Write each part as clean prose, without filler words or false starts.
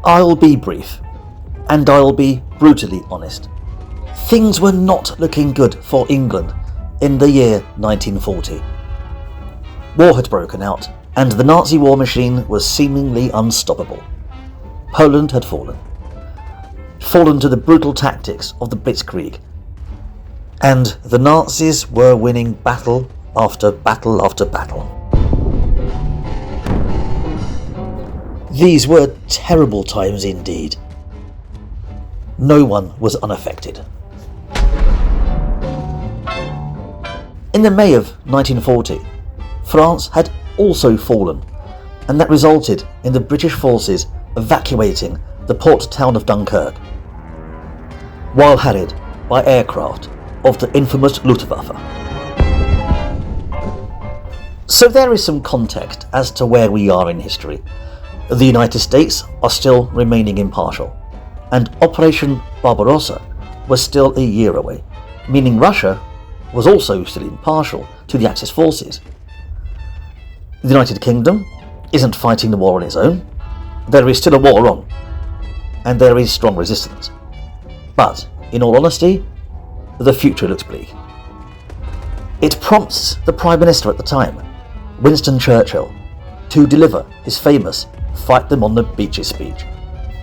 I'll be brief, and I'll be brutally honest. Things were not looking good for England in the year 1940. War had broken out, and the Nazi war machine was seemingly unstoppable. Poland had fallen to the brutal tactics of the Blitzkrieg, and the Nazis were winning battle after battle after battle. These were terrible times indeed. No one was unaffected. In the May of 1940, France had also fallen, and that resulted in the British forces evacuating the port town of Dunkirk, while harried by aircraft of the infamous Luftwaffe. So there is some context as to where we are in history. The United States are still remaining impartial, and Operation Barbarossa was still a year away, meaning Russia was also still impartial to the Axis forces. The United Kingdom isn't fighting the war on its own. There is still a war on, and there is strong resistance. But, in all honesty, the future looks bleak. It prompts the Prime Minister at the time, Winston Churchill, to deliver his famous "Fight them on the beaches" speech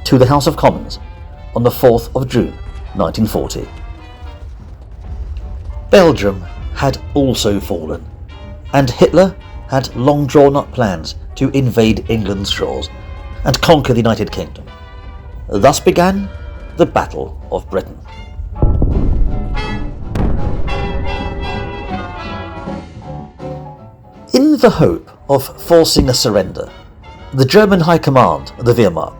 to the House of Commons on the 4th of June 1940. Belgium had also fallen, and Hitler had long drawn up plans to invade England's shores and conquer the United Kingdom. Thus began the Battle of Britain. In the hope of forcing a surrender, the German High Command, the Wehrmacht,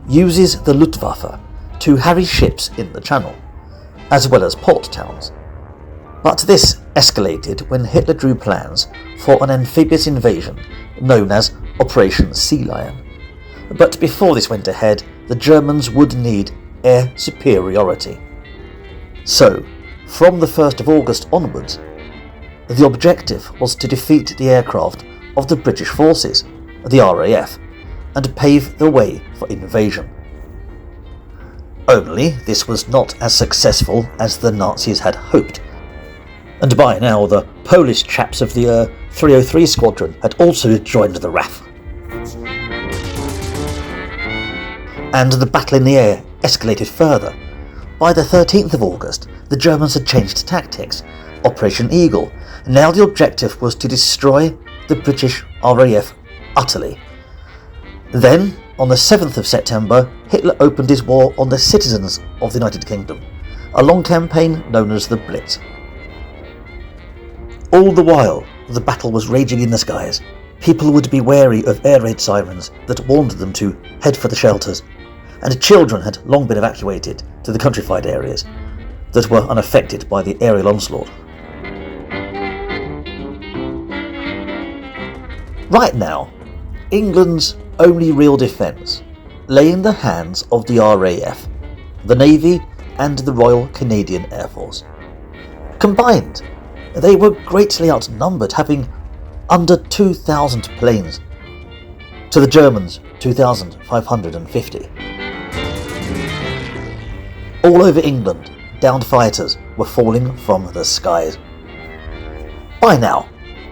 uses the Luftwaffe to harry ships in the Channel, as well as port towns. But this escalated when Hitler drew plans for an amphibious invasion known as Operation Sea Lion. But before this went ahead, the Germans would need air superiority. So, from the 1st of August onwards, the objective was to defeat the aircraft of the British forces, the RAF, and pave the way for invasion. Only this was not as successful as the Nazis had hoped, and by now the Polish chaps of the 303 Squadron had also joined the RAF. And the battle in the air escalated further. By the 13th of August, the Germans had changed tactics. Operation Eagle. Now the objective was to destroy the British RAF utterly. Then, on the 7th of September, Hitler opened his war on the citizens of the United Kingdom, a long campaign known as the Blitz. All the while, the battle was raging in the skies. People would be wary of air raid sirens that warned them to head for the shelters, and children had long been evacuated to the countrified areas that were unaffected by the aerial onslaught. Right now, England's only real defence lay in the hands of the RAF, the Navy and the Royal Canadian Air Force. Combined, they were greatly outnumbered, having under 2,000 planes to the Germans' 2,550. All over England, downed fighters were falling from the skies. By now,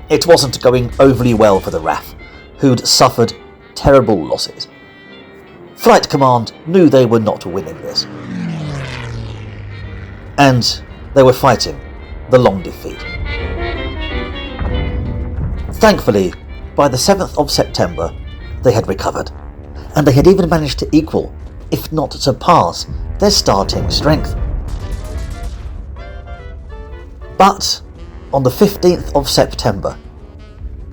it wasn't going overly well for the RAF, who'd suffered terrible losses. Flight Command knew they were not winning this, and they were fighting the long defeat. Thankfully, by the 7th of September, they had recovered, and they had even managed to equal, if not surpass, their starting strength. But on the 15th of September,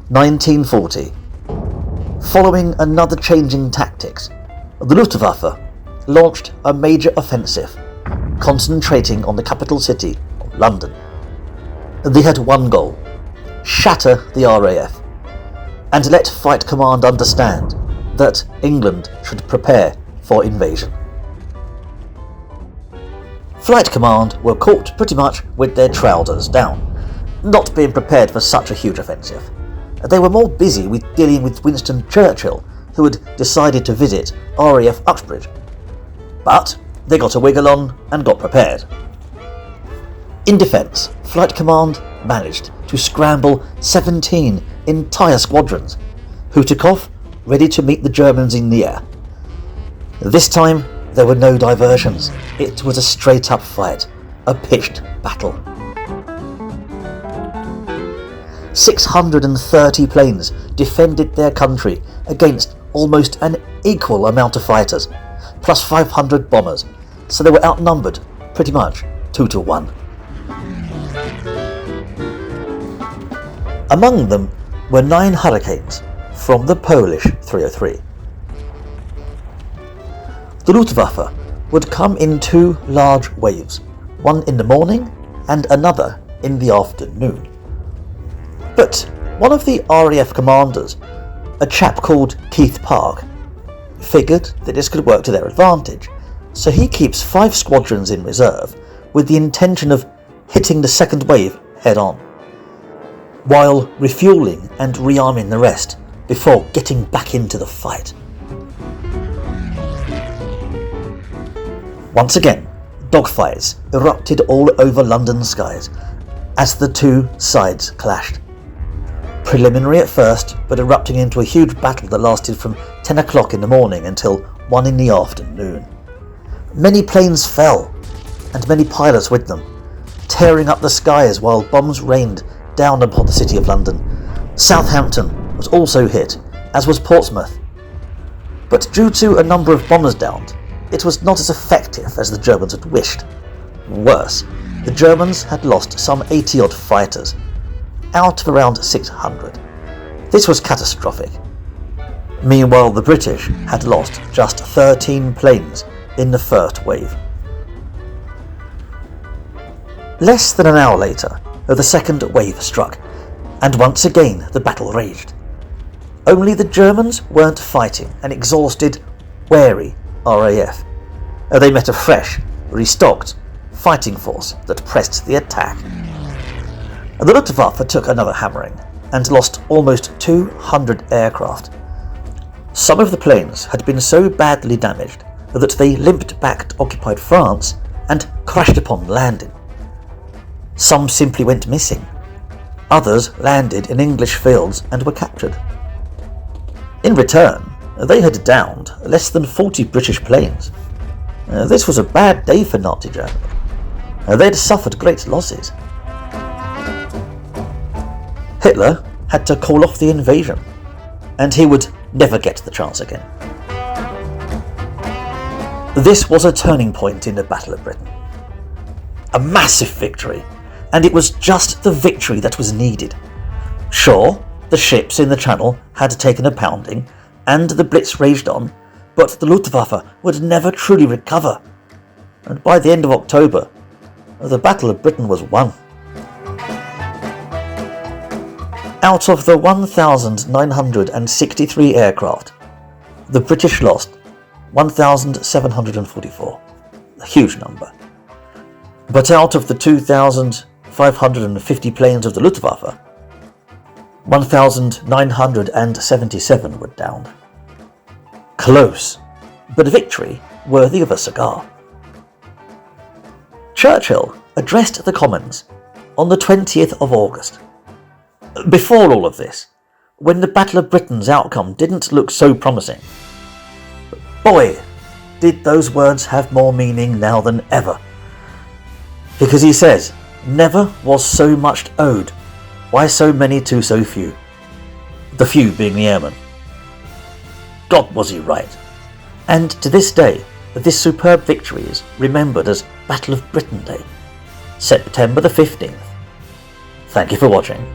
1940, following another change in tactics, the Luftwaffe launched a major offensive, concentrating on the capital city of London. They had one goal: shatter the RAF, and let Flight Command understand that England should prepare for invasion. Flight Command were caught pretty much with their trousers down, not being prepared for such a huge offensive. They were more busy with dealing with Winston Churchill who had decided to visit RAF Uxbridge. But they got a wiggle on and got prepared. In defence, Flight Command managed to scramble 17 entire squadrons, who took off ready to meet the Germans in the air. This time there were no diversions. It was a straight-up fight, a pitched battle. 630 planes defended their country against almost an equal amount of fighters, plus 500 bombers, so they were outnumbered pretty much 2-1. Among them were 9 Hurricanes from the Polish 303. The Luftwaffe would come in 2 large waves, one in the morning and another in the afternoon. But one of the RAF commanders, a chap called Keith Park, figured that this could work to their advantage, so he keeps 5 squadrons in reserve with the intention of hitting the second wave head on, while refuelling and rearming the rest before getting back into the fight. Once again, dogfights erupted all over London skies as the 2 sides clashed. Preliminary at first, but erupting into a huge battle that lasted from 10 o'clock in the morning until 1 in the afternoon. Many planes fell, and many pilots with them, tearing up the skies while bombs rained down upon the City of London. Southampton was also hit, as was Portsmouth. But due to a number of bombers downed, it was not as effective as the Germans had wished. Worse, the Germans had lost some 80-odd fighters, out of around 600. This was catastrophic. Meanwhile, the British had lost just 13 planes in the first wave. Less than an hour later, the second wave struck, and once again the battle raged. Only the Germans weren't fighting an exhausted, wary RAF. They met a fresh, restocked fighting force that pressed the attack. The Luftwaffe took another hammering and lost almost 200 aircraft. Some of the planes had been so badly damaged that they limped back to occupied France and crashed upon landing. Some simply went missing. Others landed in English fields and were captured. In return, they had downed less than 40 British planes. This was a bad day for Nazi Germany. They had suffered great losses. Hitler had to call off the invasion, and he would never get the chance again. This was a turning point in the Battle of Britain. A massive victory, and it was just the victory that was needed. Sure, the ships in the Channel had taken a pounding, and the Blitz raged on, but the Luftwaffe would never truly recover. And by the end of October, the Battle of Britain was won. Out of the 1,963 aircraft, the British lost 1,744, a huge number. But out of the 2,550 planes of the Luftwaffe, 1,977 were downed. Close, but a victory worthy of a cigar. Churchill addressed the Commons on the 20th of August. Before all of this, when the Battle of Britain's outcome didn't look so promising. Boy, did those words have more meaning now than ever. Because he says, never was so much owed, why so many to so few? The few being the airmen. God, was he right. And to this day, this superb victory is remembered as Battle of Britain Day, September the 15th. Thank you for watching.